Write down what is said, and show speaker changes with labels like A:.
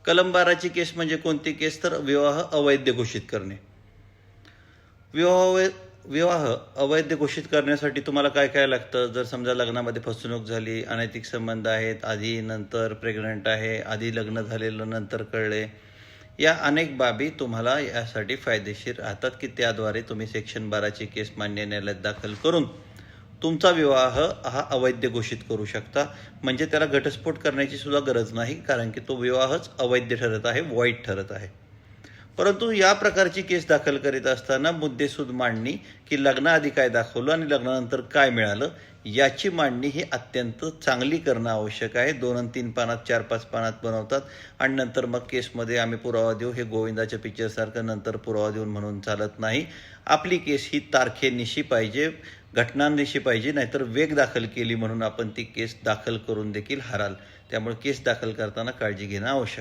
A: कलम 12ची केस म्हणजे कोणती केस? तर विवाह अवैध घोषित करणे. विवाह अवैध घोषित करण्यासाठी तुम्हाला काय काय लागतं? जर समजा लग्नामध्ये फसवणूक झाली, अनैतिक संबंध आहेत, आधी नंतर प्रेग्नंट आहे, आधी लग्न झालेलं नंतर कळले, या अनेक बाबी तुम्हाला यासाठी फायदेशीर राहतात की त्याद्वारे तुम्ही सेक्शन 12ची केस मान्य न्यायालयात दाखल करून तुमचा विवाह हा अवैध घोषित करू शकता. म्हणजे त्याला घटस्फोट करण्याची सुद्धा गरज नाही, कारण की तो विवाहच अवैध ठरत आहे, वॉइड ठरत आहे. परंतु या प्रकारची केस दाखल करीत असताना मुद्देसूद मांडणी की लग्नाआधी काय दाखवलं आणि लग्नानंतर काय मिळालं याची मांडणी ही अत्यंत चांगली करणं आवश्यक आहे. 2 आणि 3 पानात 4-5 पानात बनवतात आणि नंतर मग केसमध्ये आम्ही पुरावा देऊ, हे गोविंदाच्या पिक्चरसारखं नंतर पुरावा देऊन म्हणून चालत नाही. आपली केस ही तारखेनिशी पाहिजे, घटनांनिशी पाहिजे, नाहीतर वेग दाखल केली म्हणून आपण ती केस दाखल करून देखील हराल. त्यामुळे केस दाखल करताना काळजी घेणं आवश्यक.